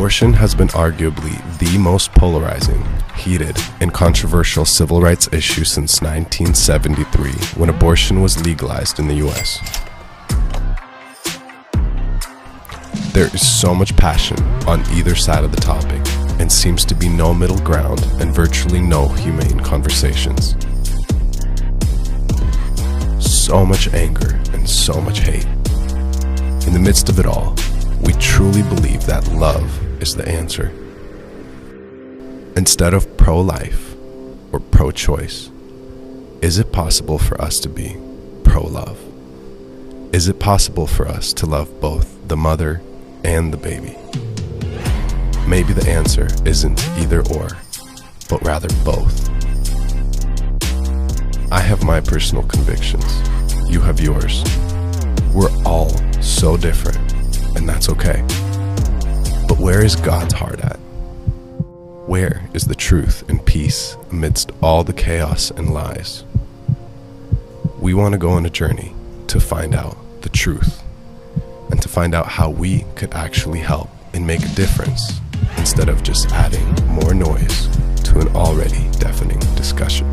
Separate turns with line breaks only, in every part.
Abortion has been arguably the most polarizing, heated, and controversial civil rights issue since 1973, when abortion was legalized in the U.S. There is so much passion on either side of the topic, and seems to be no middle ground and virtually no humane conversations. So much anger and so much hate. In the midst of it all, we truly believe that love is the answer. Instead of pro-life or pro-choice, is it possible for us to be pro-love? Is it possible for us to love both the mother and the baby? Maybe the answer isn't either or, but rather both. I have my personal convictions. You have yours. We're all so different, and that's okay. But where is God's heart at? Where is the truth and peace amidst all the chaos and lies? We want to go on a journey to find out the truth, and to find out how we could actually help and make a difference, instead of just adding more noise to an already deafening discussion.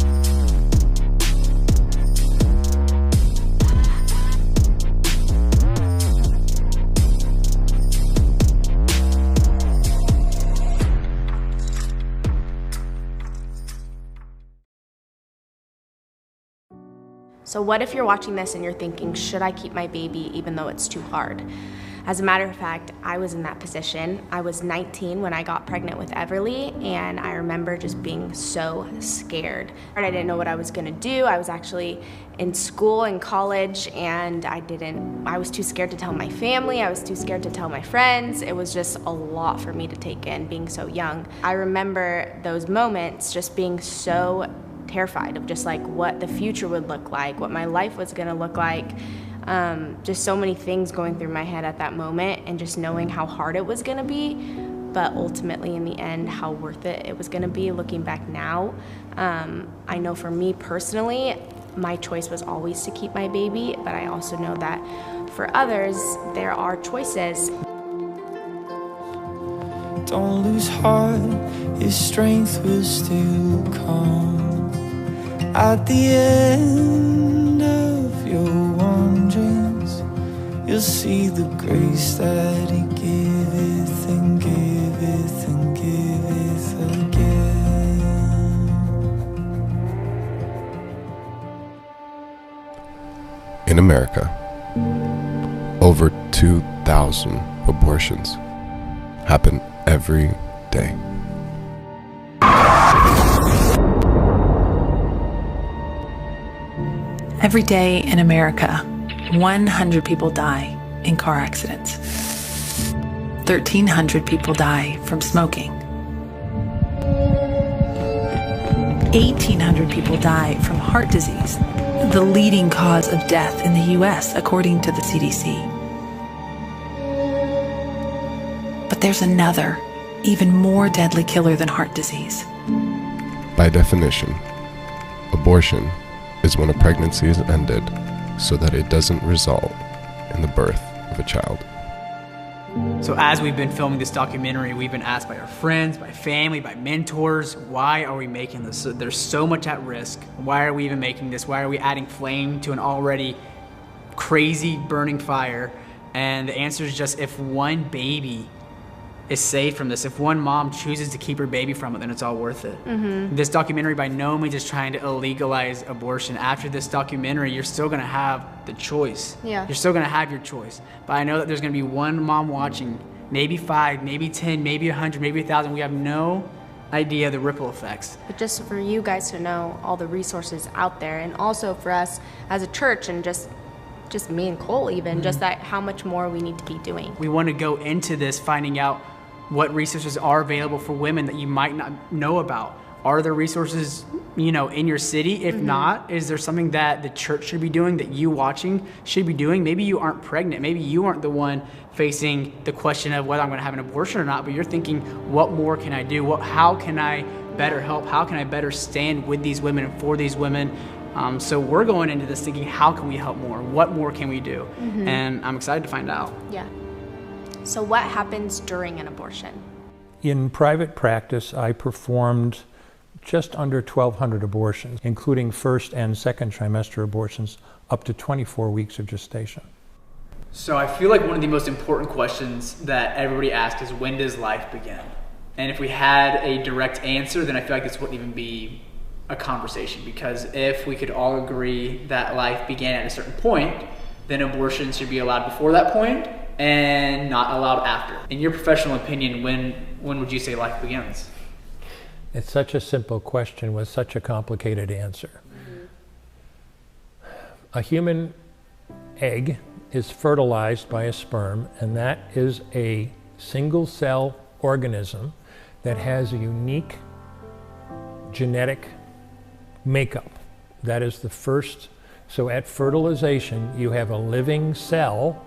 So what if you're watching this and you're thinking, should I keep my baby even though it's too hard? As a matter of fact, I was in that position. I was 19 when I got pregnant with Everly, and I remember just being so scared. I didn't know what I was gonna do. I was actually in school, in college, and I was too scared to tell my family. I was too scared to tell my friends. It was just a lot for me to take in, being so young. I remember those moments just being so terrified of just like what the future would look like, what my life was gonna look like. Just so many things going through my head at that moment, and just knowing how hard it was gonna be, but ultimately in the end, how worth it was gonna be looking back now. I know for me personally, my choice was always to keep my baby, but I also know that for others, there are choices.
Don't lose heart, His strength will still come. At the end of your wanderings, you'll see the grace that He giveth and giveth and giveth again.
In America, over 2,000 abortions happen every day.
Every day in America, 100 people die in car accidents. 1,300 people die from smoking. 1,800 people die from heart disease, the leading cause of death in the US, according to the CDC. But there's another, even more deadly killer than heart disease.
By definition, abortion is when a pregnancy is ended so that it doesn't result in the birth of a child.
So as we've been filming this documentary, we've been asked by our friends, by family, by mentors, why are we making this? There's so much at risk. Why are we even making this? Why are we adding flame to an already crazy burning fire? And the answer is just, if one baby is saved from this, if one mom chooses to keep her baby from it, then it's all worth it. This documentary by no means is trying to illegalize abortion. After this documentary, you're still gonna have the choice.
Yeah.
You're still gonna have your choice. But I know that there's gonna be one mom watching, maybe 5, maybe 10, maybe 100, maybe 1,000. We have no idea the ripple effects.
But just for you guys to know all the resources out there, and also for us as a church, and just me and Cole even, just that how much more we need to be doing.
We want to go into this finding out what resources are available for women that you might not know about. Are there resources, in your city? If not, is there something that the church should be doing, that you watching should be doing? Maybe you aren't pregnant. Maybe you aren't the one facing the question of whether I'm gonna have an abortion or not, but you're thinking, what more can I do? How can I better help? How can I better stand with these women and for these women? So we're going into this thinking, how can we help more? What more can we do? And I'm excited to find out.
Yeah. So what happens during an abortion?
In private practice, I performed just under 1,200 abortions, including first and second trimester abortions up to 24 weeks of gestation.
So I feel like one of the most important questions that everybody asks is, when does life begin? And if we had a direct answer, then I feel like this wouldn't even be a conversation, because if we could all agree that life began at a certain point, then abortion should be allowed before that point and not allowed after. In your professional opinion, when would you say life begins?
It's such a simple question with such a complicated answer. A human egg is fertilized by a sperm, and that is a single cell organism that has a unique genetic makeup. That is the first. So at fertilization, you have a living cell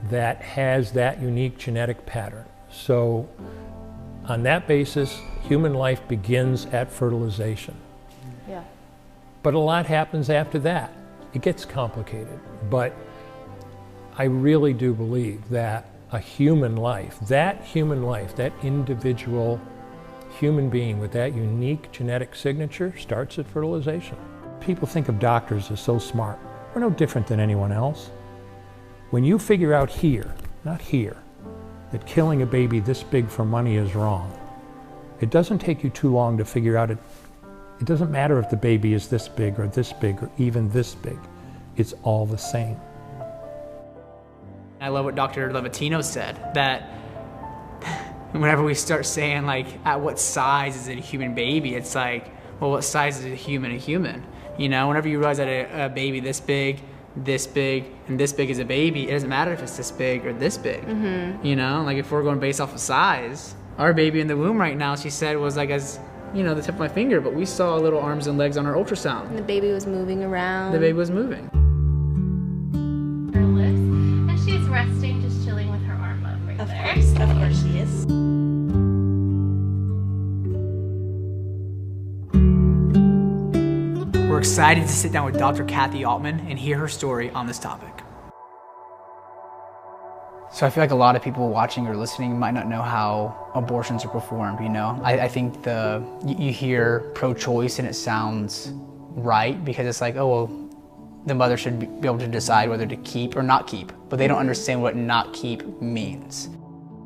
that has that unique genetic pattern. So on that basis, human life begins at fertilization.
Yeah.
But a lot happens after that. It gets complicated, but I really do believe that a human life, that individual human being with that unique genetic signature starts at fertilization. People think of doctors as so smart. We're no different than anyone else. When you figure out here, not here, that killing a baby this big for money is wrong, it doesn't take you too long to figure out it. It doesn't matter if the baby is this big or even this big. It's all the same.
I love what Dr. Levatino said, that whenever we start saying, like, at what size is it a human baby, it's like, well, what size is a human? You know, whenever you realize that a baby this big, and this big is a baby, it doesn't matter if it's this big or this big. Mm-hmm. You know, like if we're going based off of size, our baby in the womb right now, she said, was like as, you know, the tip of my finger, but we saw little arms and legs on our ultrasound.
And the baby was moving around.
The baby was moving.
Her lips, and she's resting, just chilling with her arm up right there.
Of course she is.
We're excited to sit down with Dr. Kathy Altman and hear her story on this topic. So I feel like a lot of people watching or listening might not know how abortions are performed, you know? I think you hear pro-choice and it sounds right because it's like, oh, well, the mother should be able to decide whether to keep or not keep, but they don't understand what not keep means.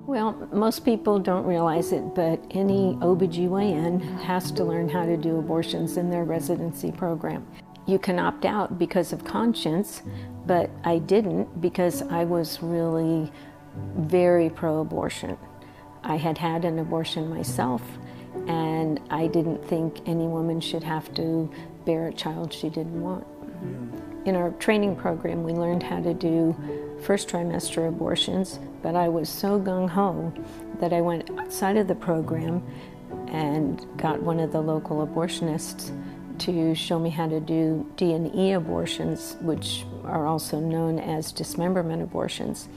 Well, most people don't realize it, but any OBGYN has to learn how to do abortions in their residency program. You can opt out because of conscience, but I didn't because I was really very pro-abortion. I had had an abortion myself, and I didn't think any woman should have to bear a child she didn't want. In our training program, we learned how to do first trimester abortions, but I was so gung-ho that I went outside of the program and got one of the local abortionists to show me how to do D&E abortions, which are also known as dismemberment abortions,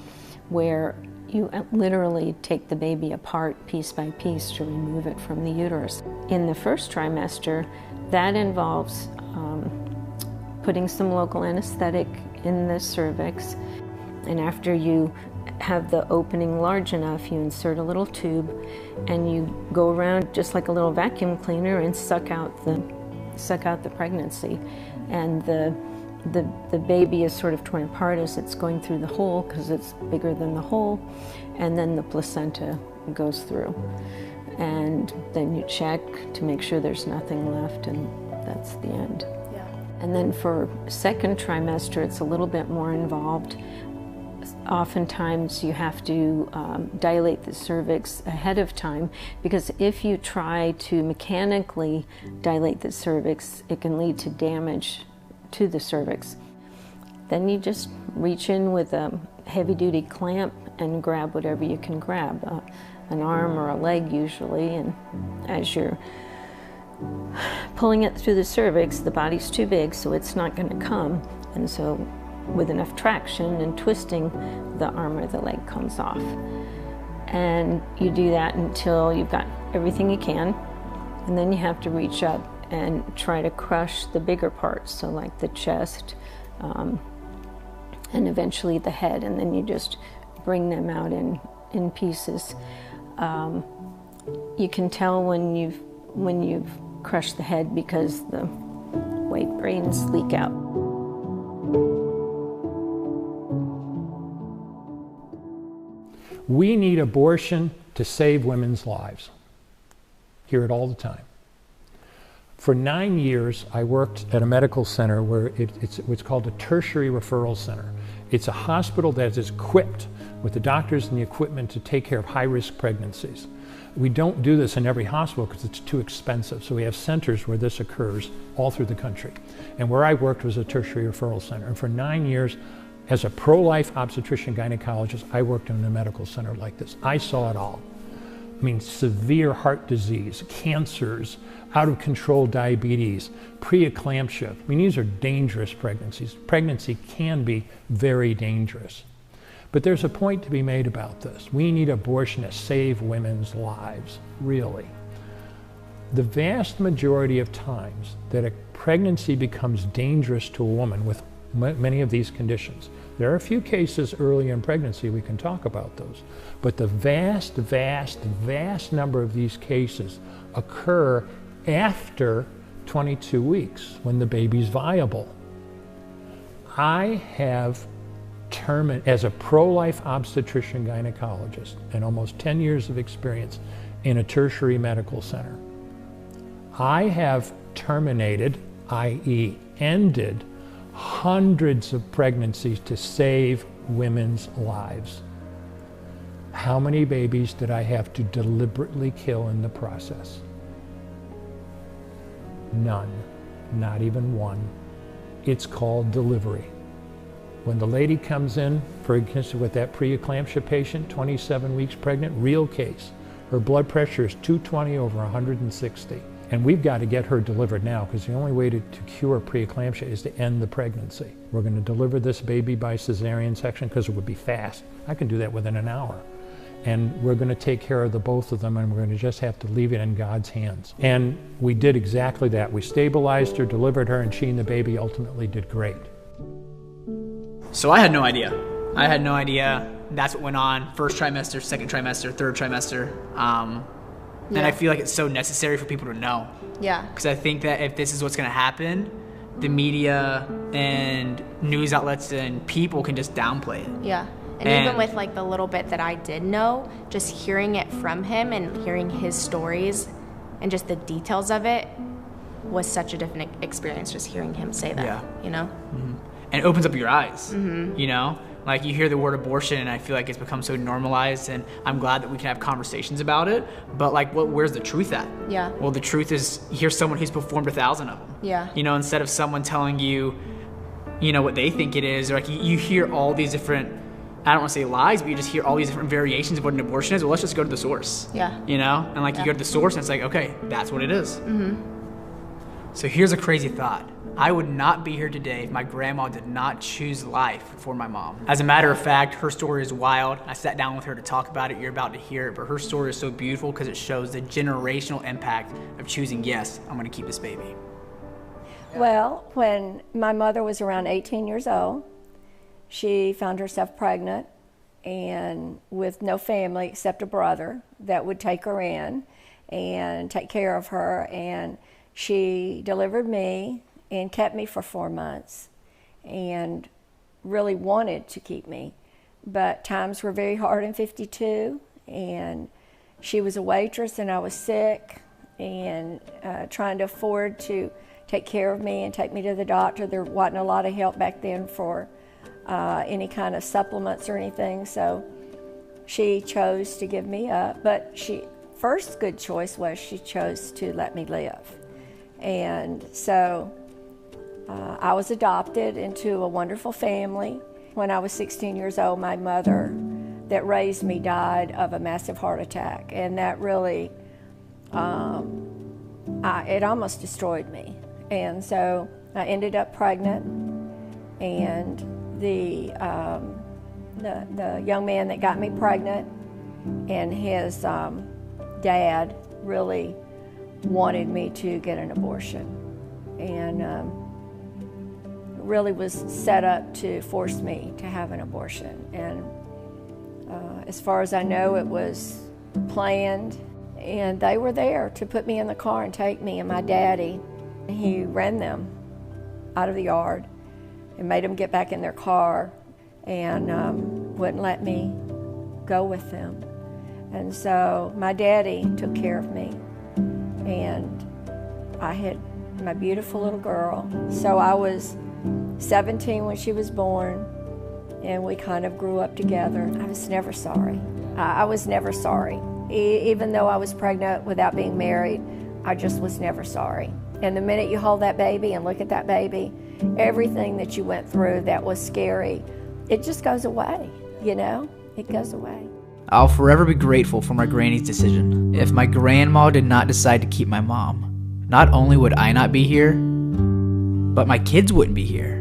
where you literally take the baby apart piece by piece to remove it from the uterus. In the first trimester, that involves putting some local anesthetic in the cervix, and after you have the opening large enough, you insert a little tube and you go around just like a little vacuum cleaner and suck out the pregnancy. And the baby is sort of torn apart as it's going through the hole because it's bigger than the hole, and then the placenta goes through. And then you check to make sure there's nothing left, and that's the end.
Yeah.
And then for second trimester, it's a little bit more involved. Oftentimes you have to dilate the cervix ahead of time, because if you try to mechanically dilate the cervix, it can lead to damage to the cervix. Then you just reach in with a heavy-duty clamp and grab whatever you can grab, an arm or a leg usually, and as you're pulling it through the cervix, the body's too big, so it's not going to come, and so with enough traction and twisting, the arm or the leg comes off. And you do that until you've got everything you can, and then you have to reach up and try to crush the bigger parts, so like the chest and eventually the head, and then you just bring them out in pieces. You can tell when you've crushed the head because the white brains leak out.
We need abortion to save women's lives. Hear it all the time. For 9 years, I worked at a medical center where it's what's called a tertiary referral center. It's a hospital that is equipped with the doctors and the equipment to take care of high-risk pregnancies. We don't do this in every hospital because it's too expensive, so we have centers where this occurs all through the country. And where I worked was a tertiary referral center. And for 9 years, as a pro-life obstetrician gynecologist, I worked in a medical center like this. I saw it all. I mean, severe heart disease, cancers, out-of-control diabetes, preeclampsia. I mean, these are dangerous pregnancies. Pregnancy can be very dangerous. But there's a point to be made about this. We need abortion to save women's lives, really. The vast majority of times that a pregnancy becomes dangerous to a woman with many of these conditions. There are a few cases early in pregnancy, we can talk about those. But the vast, vast, vast number of these cases occur after 22 weeks when the baby's viable. I have as a pro-life obstetrician gynecologist and almost 10 years of experience in a tertiary medical center, I have terminated, i.e. ended, hundreds of pregnancies to save women's lives. How many babies did I have to deliberately kill in the process? None, not even one. It's called delivery. When the lady comes in, for instance, with that preeclampsia patient, 27 weeks pregnant, real case, her blood pressure is 220 over 160. And we've got to get her delivered now because the only way to cure preeclampsia is to end the pregnancy. We're going to deliver this baby by cesarean section because it would be fast. I can do that within an hour. And we're going to take care of the both of them, and we're going to just have to leave it in God's hands. And we did exactly that. We stabilized her, delivered her, and she and the baby ultimately did great.
So I had no idea. I had no idea that's what went on first trimester, second trimester, third trimester. And I feel like it's so necessary for people to know.
Yeah.
Because I think that if this is what's going to happen, the media and news outlets and people can just downplay it.
Yeah. And even with like the little bit that I did know, just hearing it from him and hearing his stories and just the details of it was such a different experience just hearing him say that, you know?
Mm-hmm. And it opens up your eyes, you know? Like you hear the word abortion and I feel like it's become so normalized, and I'm glad that we can have conversations about it, but like where's the truth at?
Yeah.
Well, the truth is here's someone who's performed 1,000 of them.
Yeah.
You know, instead of someone telling you, you know, what they think it is, or like you hear all these different, I don't want to say lies, but you just hear all these different variations of what an abortion is. Well, let's just go to the source.
Yeah.
You know? And like you go to the source and it's like, okay, that's what it is. So here's a crazy thought. I would not be here today if my grandma did not choose life for my mom. As a matter of fact, her story is wild. I sat down with her to talk about it. You're about to hear it, but her story is so beautiful because it shows the generational impact of choosing, yes, I'm gonna keep this baby.
Well, when my mother was around 18 years old, she found herself pregnant and with no family except a brother that would take her in and take care of her, and she delivered me and kept me for 4 months and really wanted to keep me. But times were very hard in 52, and she was a waitress and I was sick and trying to afford to take care of me and take me to the doctor. There wasn't a lot of help back then for any kind of supplements or anything, so she chose to give me up. But first good choice was she chose to let me live. And so I was adopted into a wonderful family. When I was 16 years old, my mother that raised me died of a massive heart attack, and that really, it almost destroyed me. And so I ended up pregnant, and the young man that got me pregnant and his dad really wanted me to get an abortion, and really was set up to force me to have an abortion. And as far as I know, it was planned, and they were there to put me in the car and take me. And my daddy, he ran them out of the yard and made them get back in their car and wouldn't let me go with them. And so my daddy took care of me, and I had my beautiful little girl. So I was 17 when she was born, and we kind of grew up together. I was never sorry. I was never sorry. Even though I was pregnant without being married, I just was never sorry. And the minute you hold that baby and look at that baby, everything that you went through that was scary, it just goes away, you know? It goes away.
I'll forever be grateful for my granny's decision. If my grandma did not decide to keep my mom, not only would I not be here, but my kids wouldn't be here.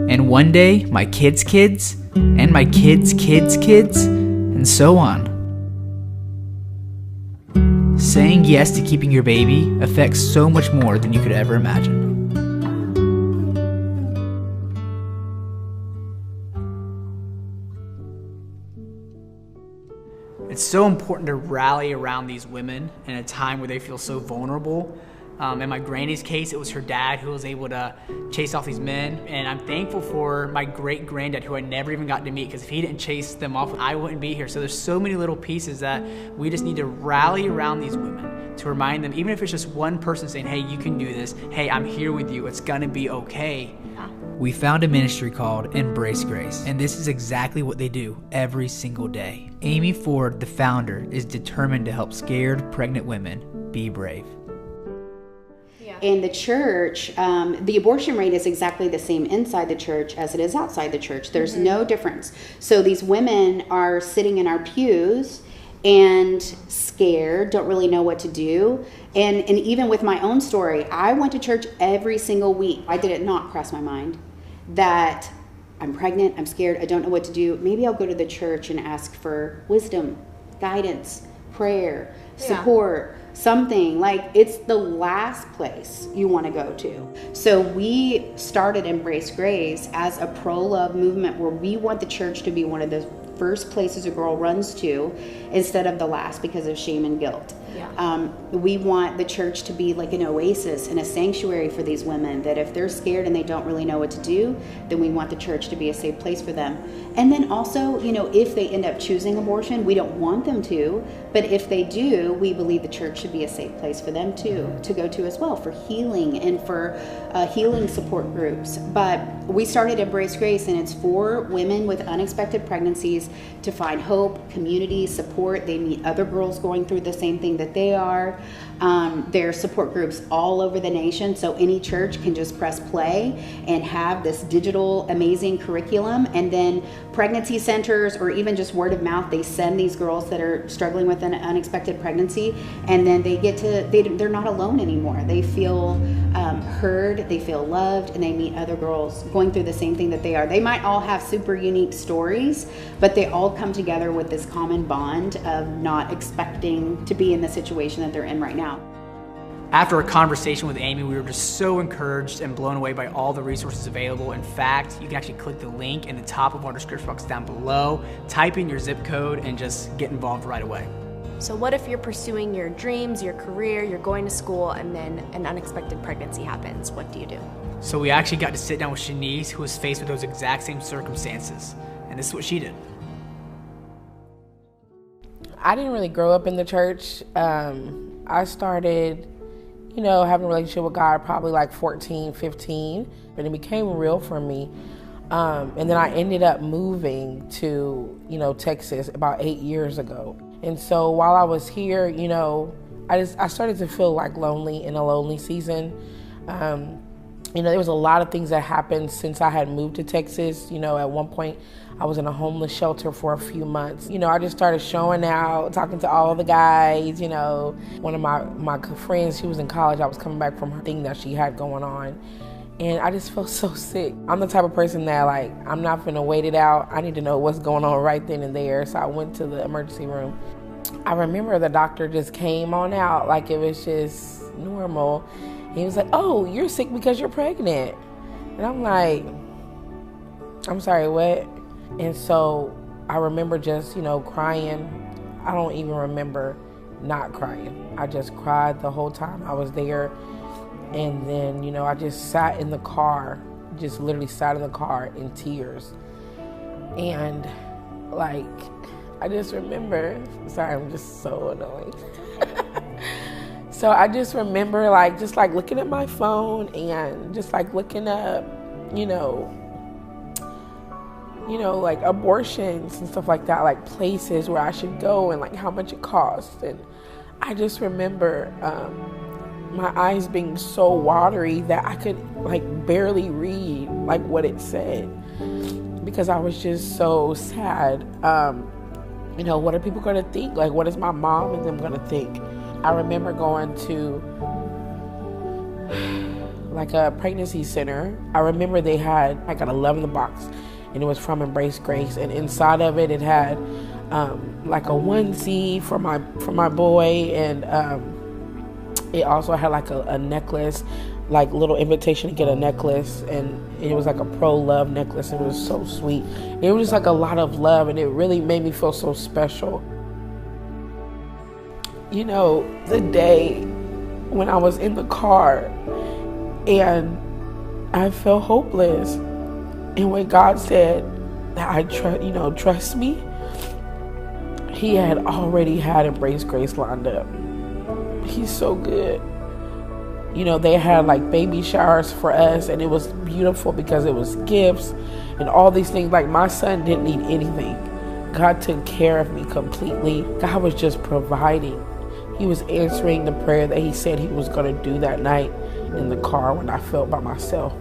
And one day, my kids' kids, and my kids' kids' kids, and so on. Saying yes to keeping your baby affects so much more than you could ever imagine. It's so important to rally around these women in a time where they feel so vulnerable. In my granny's case, it was her dad who was able to chase off these men. And I'm thankful for my great-granddad, who I never even got to meet, because if he didn't chase them off, I wouldn't be here. So there's so many little pieces that we just need to rally around these women to remind them, even if it's just one person saying, hey, you can do this. Hey, I'm here with you. It's gonna be okay. We found a ministry called Embrace Grace, and this is exactly what they do every single day. Amy Ford, the founder, is determined to help scared pregnant women be brave.
In the church, the abortion rate is exactly the same inside the church as it is outside the church. There's no difference. So these women are sitting in our pews and scared, don't really know what to do. And even with my own story, I went to church every single week. I did it not cross my mind that I'm pregnant, I'm scared, I don't know what to do. Maybe I'll go to the church and ask for wisdom, guidance, prayer, support, something. Like, it's the last place you want to go to. So we started Embrace Grace as a pro-love movement where we want the church to be one of the first places a girl runs to instead of the last because of shame and guilt. We want the church to be like an oasis and a sanctuary for these women, that if they're scared and they don't really know what to do, then we want the church to be a safe place for them. And then also, you know, if they end up choosing abortion, we don't want them to, but if they do, we believe the church should be a safe place for them too, to go to as well, for healing and for healing support groups. But we started Embrace Grace, and it's for women with unexpected pregnancies to find hope, community, support. They meet other girls going through the same thing that they are. There are support groups all over the nation, so any church can just press play and have this digital amazing curriculum. And then pregnancy centers, or even just word of mouth, they send these girls that are struggling with an unexpected pregnancy, and then they get to, they're not alone anymore. They feel heard, they feel loved, and they meet other girls going through the same thing that they are. They might all have super unique stories, but they all come together with this common bond of not expecting to be in the situation that they're in right now.
After a conversation with Amy, we were just so encouraged and blown away by all the resources available. In fact, you can actually click the link in the top of our description box down below, type in your zip code, and just get involved right away.
So what if you're pursuing your dreams, your career, you're going to school, and then an unexpected pregnancy happens? What do you do?
So we actually got to sit down with Shanice, who was faced with those exact same circumstances. And this is what she did.
I didn't really grow up in the church. I started, you know, having a relationship with God probably like 14, 15, but it became real for me. And then I ended up moving to, you know, Texas about 8 years ago. And so while I was here, you know, I started to feel like lonely in a lonely season. You know, there was a lot of things that happened since I had moved to Texas. You know, at one point I was in a homeless shelter for a few months. You know, I just started showing out, talking to all the guys, you know. One of my friends, she was in college, I was coming back from her thing that she had going on. And I just felt so sick. I'm the type of person that, like, I'm not gonna wait it out. I need to know what's going on right then and there. So I went to the emergency room. I remember the doctor just came on out like it was just normal. He was like, oh, you're sick because you're pregnant. And I'm like, I'm sorry, what? And so I remember just, crying. I don't even remember not crying. I just cried the whole time I was there. And then, I just sat in the car, just literally sat in the car in tears. And I just remember, sorry, I'm just so annoying. So I just remember looking at my phone and just looking up, abortions and stuff like that, places where I should go and how much it costs. And I just remember my eyes being so watery that I could barely read what it said, because I was just so sad. What are people gonna think? What is my mom and them gonna think? I remember going to a pregnancy center. I remember they had an 11 box, and it was from Embrace Grace, and inside of it had a onesie for my boy, and it also had a necklace, little invitation to get a necklace, and it was a pro-love necklace. It was so sweet. It was just a lot of love, and it really made me feel so special. The day when I was in the car and I felt hopeless, and when God said that trust me, He had already had Embrace Grace lined up. He's so good. They had baby showers for us, and it was beautiful because it was gifts and all these things. My son didn't need anything. God took care of me completely. God was just providing. He was answering the prayer that He said He was going to do that night in the car when I felt by myself.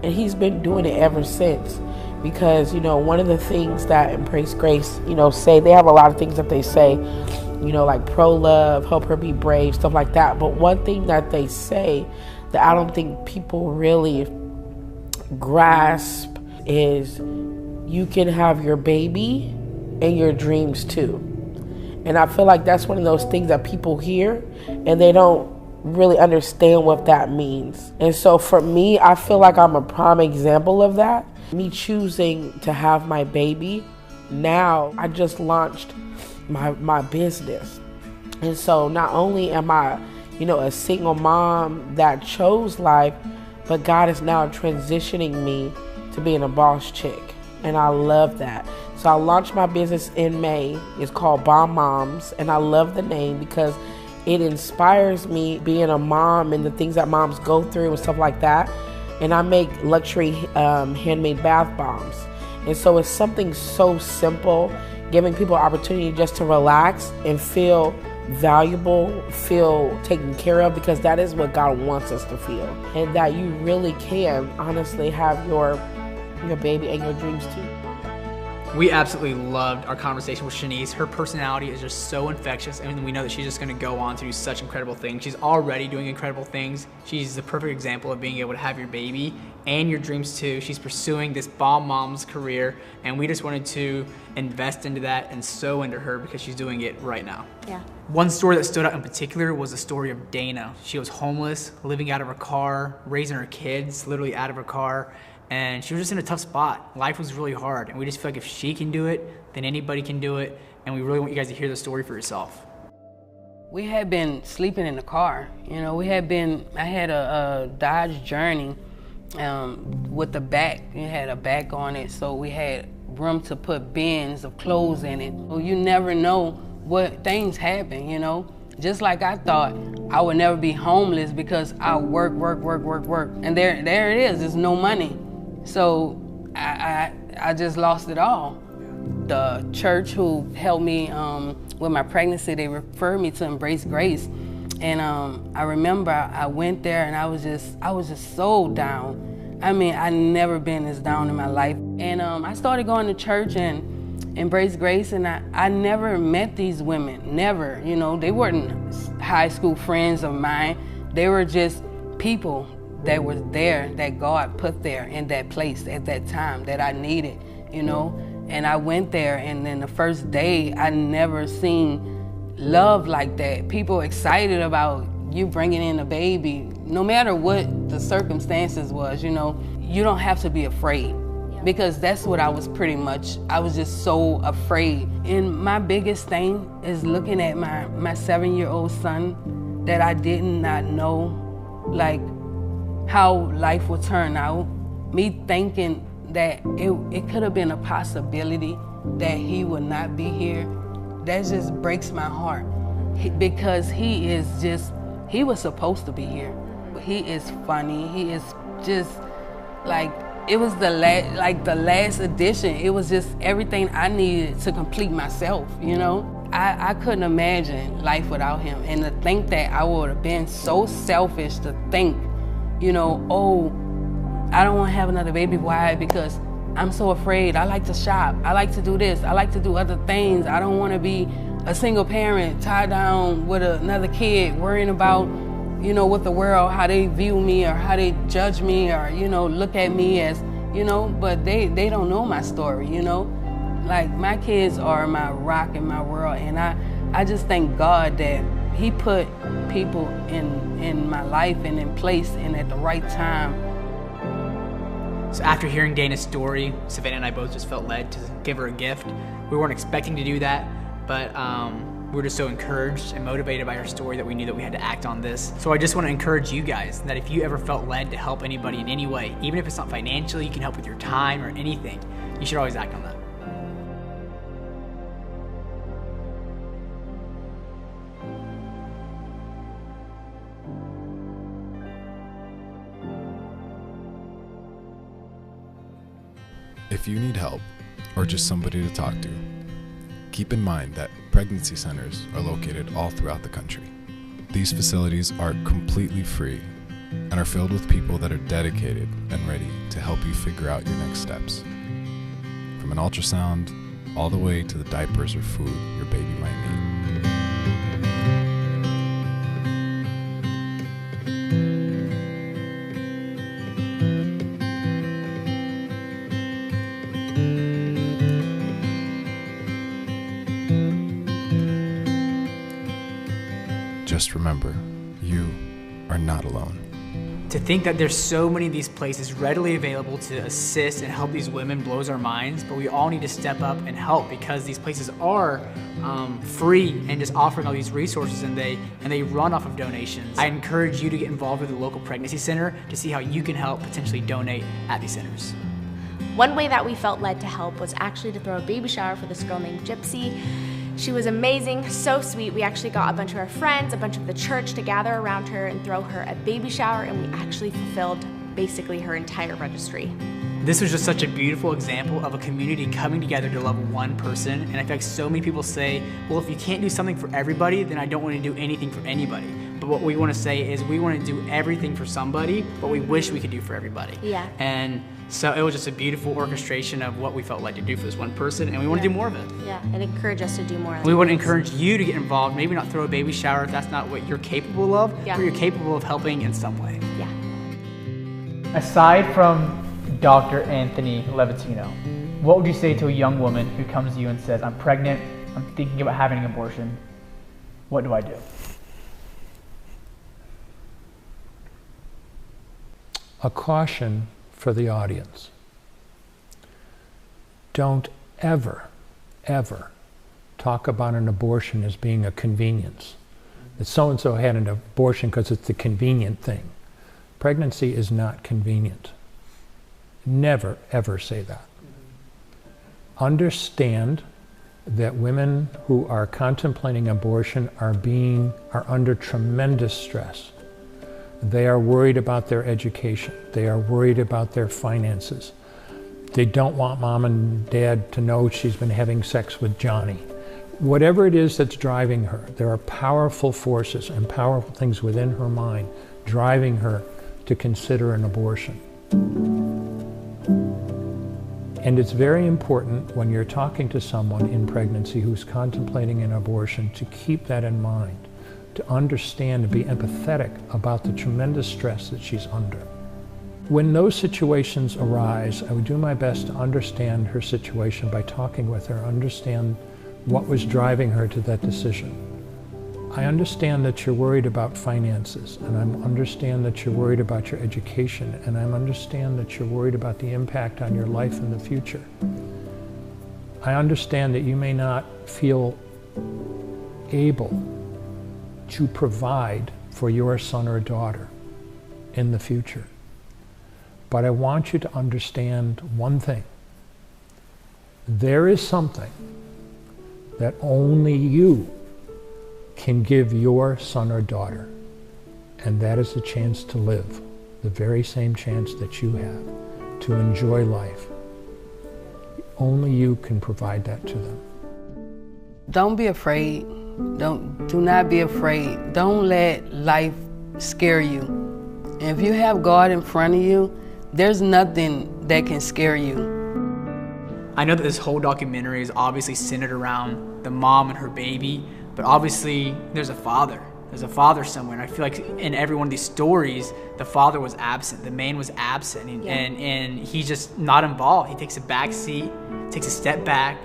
And He's been doing it ever since. Because, one of the things that Embrace Grace, say, they have a lot of things that they say, pro-love, help her be brave, stuff like that. But one thing that they say that I don't think people really grasp is you can have your baby and your dreams too. And I feel like that's one of those things that people hear and they don't really understand what that means. And so for me, I feel like I'm a prime example of that. Me choosing to have my baby. Now I just launched my business. And so not only am I, a single mom that chose life, but God is now transitioning me to being a boss chick. And I love that. So I launched my business in May. It's called Bomb Moms. And I love the name because it inspires me being a mom and the things that moms go through and stuff like that. And I make luxury handmade bath bombs. And so it's something so simple, giving people opportunity just to relax and feel valuable, feel taken care of, because that is what God wants us to feel. And that you really can honestly have your baby and your dreams too.
We absolutely loved our conversation with Shanice. Her personality is just so infectious, and we know that she's just going to go on to do such incredible things. She's already doing incredible things. She's the perfect example of being able to have your baby and your dreams too. She's pursuing this Bomb Moms career, and we just wanted to invest into that and sow into her because she's doing it right now.
Yeah.
One story that stood out in particular was the story of Dana. She was homeless, living out of her car, raising her kids literally out of her car. And she was just in a tough spot. Life was really hard, and we just feel like if she can do it, then anybody can do it, and we really want you guys to hear the story for yourself.
We had been sleeping in the car. I had a Dodge Journey with the back. It had a back on it, so we had room to put bins of clothes in it. Well, you never know what things happen, Just like I thought I would never be homeless because I work. And there it is, there's no money. So I just lost it all. The church who helped me with my pregnancy, they referred me to Embrace Grace. And I remember I went there and I was just so down. I mean, I'd never been this down in my life. And I started going to church and Embrace Grace, and I never met these women, never. They weren't high school friends of mine. They were just people that were there, that God put there in that place at that time that I needed, And I went there, and then the first day, I never seen love like that. People excited about you bringing in a baby, no matter what the circumstances was, You don't have to be afraid, because that's what I was I was just so afraid. And my biggest thing is looking at my 7-year-old son that I did not know, like, how life would turn out. Me thinking that it could have been a possibility that he would not be here, that just breaks my heart. Because he was supposed to be here. He is funny, he is just, like, it was the last edition. It was just everything I needed to complete myself, you know? I couldn't imagine life without him. And to think that I would have been so selfish to think, you know, oh, I don't want to have another baby. Why? Because I'm so afraid. I like to shop. I like to do this. I like to do other things. I don't want to be a single parent tied down with another kid, worrying about, you know, with the world, how they view me or how they judge me or, you know, look at me as, you know, but they don't know my story, you know. Like, my kids are my rock in my world, and I just thank God that he put people in my life and in place and at the right time.
So after hearing Dana's story, Savannah and I both just felt led to give her a gift. We weren't expecting to do that, but we were just so encouraged and motivated by her story that we knew that we had to act on this. So I just want to encourage you guys that if you ever felt led to help anybody in any way, even if it's not financially, you can help with your time or anything, you should always act on that.
If you need help or just somebody to talk to, keep in mind that pregnancy centers are located all throughout the country. These facilities are completely free and are filled with people that are dedicated and ready to help you figure out your next steps. From an ultrasound all the way to the diapers or food your baby might need. Just remember, you are not alone.
To think that there's so many of these places readily available to assist and help these women blows our minds, but we all need to step up and help because these places are free and just offering all these resources, and they run off of donations. I encourage you to get involved with the local pregnancy center to see how you can help potentially donate at these centers.
One way that we felt led to help was actually to throw a baby shower for this girl named Gypsy. She was amazing, so sweet. We actually got a bunch of our friends, a bunch of the church to gather around her and throw her a baby shower, and we actually fulfilled basically her entire registry.
This was just such a beautiful example of a community coming together to love one person, and I feel like so many people say, well, if you can't do something for everybody, then I don't want to do anything for anybody. But what we want to say is we want to do everything for somebody, but we wish we could do for everybody.
Yeah.
And so it was just a beautiful orchestration of what we felt like to do for this one person, and we want to do more of it.
Yeah, and encourage us to do more.
We want to encourage you to get involved, maybe not throw a baby shower if that's not what you're capable of, but you're capable of helping in some way.
Yeah.
Aside from Dr. Anthony Levatino, what would you say to a young woman who comes to you and says, I'm pregnant, I'm thinking about having an abortion, what do I do?
A caution for the audience. Don't ever, ever talk about an abortion as being a convenience. That so-and-so had an abortion because it's the convenient thing. Pregnancy is not convenient. Never, ever say that. Understand that women who are contemplating abortion are under tremendous stress. They are worried about their education. They are worried about their finances. They don't want mom and dad to know she's been having sex with Johnny. Whatever it is that's driving her, there are powerful forces and powerful things within her mind driving her to consider an abortion. And it's very important when you're talking to someone in pregnancy who's contemplating an abortion to keep that in mind, to understand and be empathetic about the tremendous stress that she's under. When those situations arise, I would do my best to understand her situation by talking with her, understand what was driving her to that decision. I understand that you're worried about finances, and I understand that you're worried about your education, and I understand that you're worried about the impact on your life in the future. I understand that you may not feel able to provide for your son or daughter in the future. But I want you to understand one thing. There is something that only you can give your son or daughter, and that is the chance to live, the very same chance that you have to enjoy life. Only you can provide that to them.
Don't be afraid. Do not be afraid. Don't let life scare you. And if you have God in front of you, there's nothing that can scare you.
I know that this whole documentary is obviously centered around the mom and her baby, but obviously there's a father. There's a father somewhere. And I feel like in every one of these stories, the father was absent. The man was absent, and he's just not involved. He takes a back seat, takes a step back.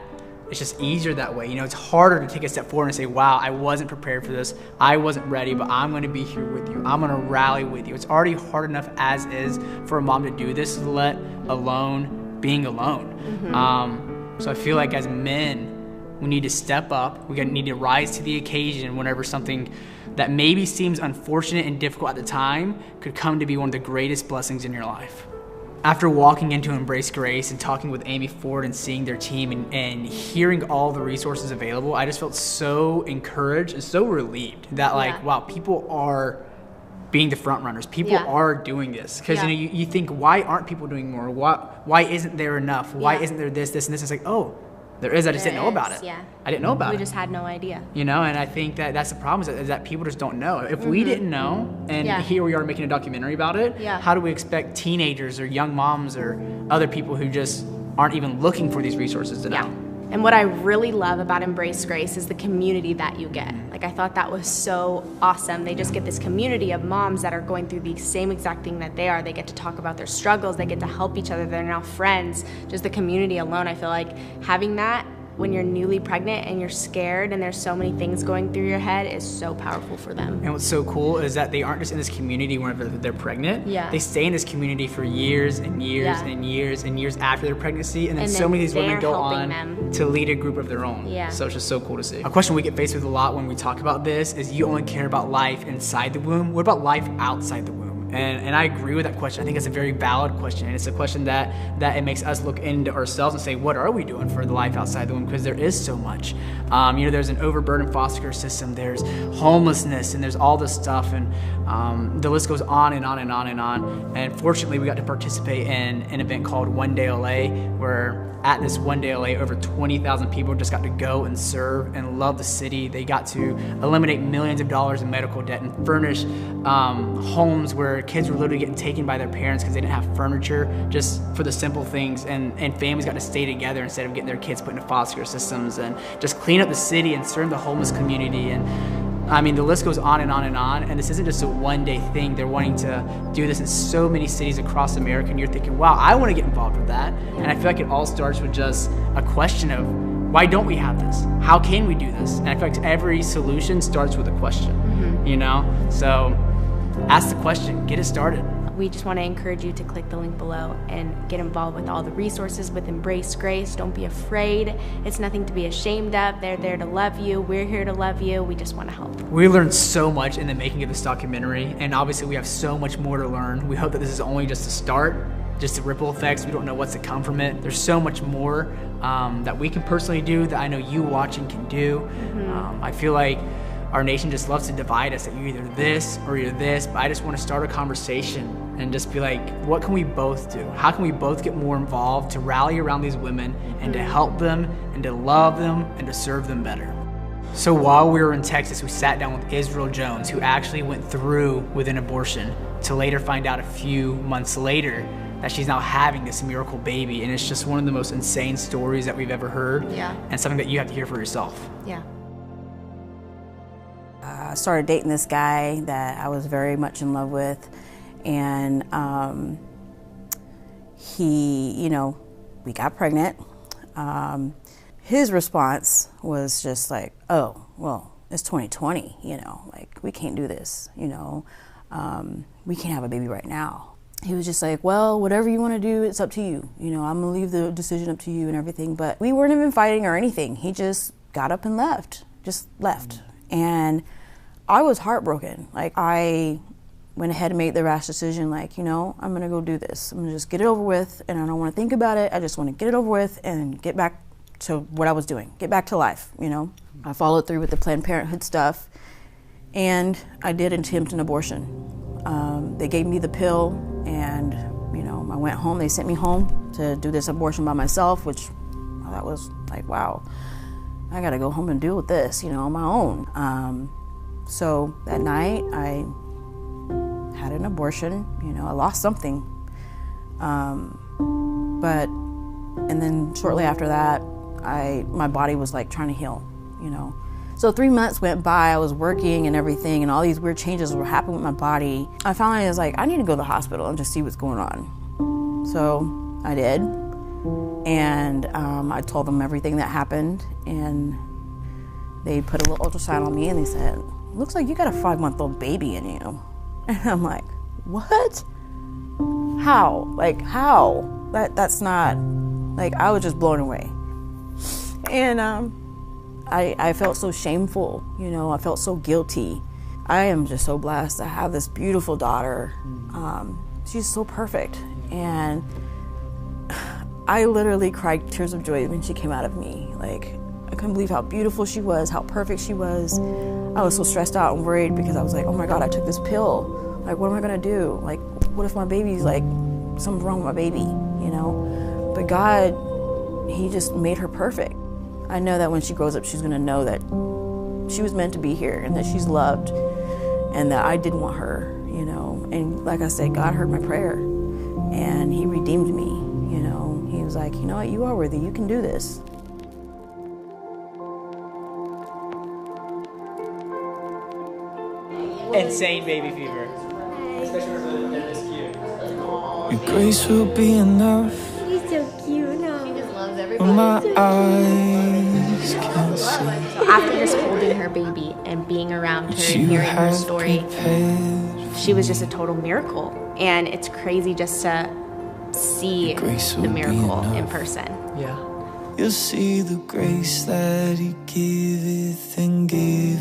It's just easier that way. You know, it's harder to take a step forward and say, wow, I wasn't prepared for this. I wasn't ready, but I'm going to be here with you. I'm going to rally with you. It's already hard enough as is for a mom to do this, let alone being alone. So I feel like as men, we need to step up. We need to rise to the occasion whenever something that maybe seems unfortunate and difficult at the time could come to be one of the greatest blessings in your life. After walking into Embrace Grace and talking with Amy Ford and seeing their team and hearing all the resources available, I just felt so encouraged and so relieved that wow, people are being the front runners. People are doing this. Because you think, why aren't people doing more? Why isn't there enough? Why isn't there this, and this? It's like, oh, there is. I just didn't know about it. I didn't know about it.
We just had no idea.
You know, and I think that that's the problem is that people just don't know. If we didn't know, and here we are making a documentary about it, how do we expect teenagers or young moms or other people who just aren't even looking for these resources to know?
And what I really love about Embrace Grace is the community that you get. Like, I thought that was so awesome. They just get this community of moms that are going through the same exact thing that they are. They get to talk about their struggles. They get to help each other. They're now friends. Just the community alone, I feel like having that when you're newly pregnant and you're scared and there's so many things going through your head is so powerful for them.
And what's so cool is that they aren't just in this community whenever they're pregnant. They stay in this community for years and years and years and years after their pregnancy, and then so many of these women go on to lead a group of their own. So it's just so cool to see. A question we get faced with a lot when we talk about this is, you only care about life inside the womb. What about life outside the womb? And I agree with that question. I think it's a very valid question, and it's a question that it makes us look into ourselves and say, what are we doing for the life outside the womb? Because there is so much. You know, there's an overburdened foster care system, there's homelessness, and there's all this stuff, and the list goes on and on and on and on. And fortunately, we got to participate in an event called One Day LA, where at this One Day LA, over 20,000 people just got to go and serve and love the city. They got to eliminate millions of dollars in medical debt and furnish homes where kids were literally getting taken by their parents because they didn't have furniture, just for the simple things. And families got to stay together instead of getting their kids put into foster care systems, and just clean up the city and serve the homeless community. And I mean, the list goes on and on and on, and this isn't just a one-day thing. They're wanting to do this in so many cities across America, and you're thinking, wow, I want to get involved with that. And I feel like it all starts with just a question of, why don't we have this? How can we do this? And I feel like every solution starts with a question, you know? So ask the question, get it started.
We just want to encourage you to click the link below and get involved with all the resources with Embrace Grace. Don't be afraid. It's nothing to be ashamed of. They're there to love you. We're here to love you. We just want to help.
We learned so much in the making of this documentary, and obviously we have so much more to learn. We hope that this is only just a start, just the ripple effects. We don't know what's to come from it. There's so much more that we can personally do, that I know you watching can do. I feel like our nation just loves to divide us, that you're either this or you're this, but I just want to start a conversation and just be like, what can we both do? How can we both get more involved to rally around these women and to help them and to love them and to serve them better? So while we were in Texas, we sat down with Israel Jones, who actually went through with an abortion, to later find out a few months later that she's now having this miracle baby. And it's just one of the most insane stories that we've ever heard, and something that you have to hear for yourself.
I started dating this guy that I was very much in love with, and he, we got pregnant. His response was just like, oh, well, it's 2020, you know, like, we can't do this, you know, we can't have a baby right now. He was just like, well, whatever you want to do, it's up to you. You know, I'm going to leave the decision up to you and everything. But we weren't even fighting or anything. He just got up and left, just left. And I was heartbroken. Like, I went ahead and made the rash decision, like, you know, I'm going to go do this. I'm going to just get it over with, and I don't want to think about it. I just want to get it over with and get back to what I was doing, get back to life, you know. I followed through with the Planned Parenthood stuff, and I did attempt an abortion. They gave me the pill, and, you know, I went home. They sent me home to do this abortion by myself, which that was like, wow, I got to go home and deal with this, you know, on my own. So that night, I had an abortion. You know, I lost something. And then shortly after that, my body was like trying to heal, you know. So 3 months went by, I was working and everything, and all these weird changes were happening with my body. I finally was like, I need to go to the hospital and just see what's going on. So I did, and I told them everything that happened, and they put a little ultrasound on me, and they said, looks like you got a 5-month-old baby in you. And I'm like, what? How? Like, how? That's not, like, I was just blown away. And I felt so shameful, you know, I felt so guilty. I am just so blessed to have this beautiful daughter. She's so perfect. And I literally cried tears of joy when she came out of me. Like, I couldn't believe how beautiful she was, how perfect she was. I was so stressed out and worried because I was like, oh my God, I took this pill. Like, what am I gonna do? Like, what if my baby's like, something's wrong with my baby, you know? But God, He just made her perfect. I know that when she grows up, she's gonna know that she was meant to be here and that she's loved and that I did want her, you know? And like I said, God heard my prayer and He redeemed me, you know? He was like, you know what, you are worthy, you can do this.
Insane baby fever. Especially when they're this cute.
Your grace will be enough.
He's so cute, huh? She just loves
everybody. My eyes can see.
So after just holding her baby and being around her and hearing her story, she was just a total miracle. And it's crazy just to see the miracle in person.
Yeah. You'll see the grace that He giveth and giveth.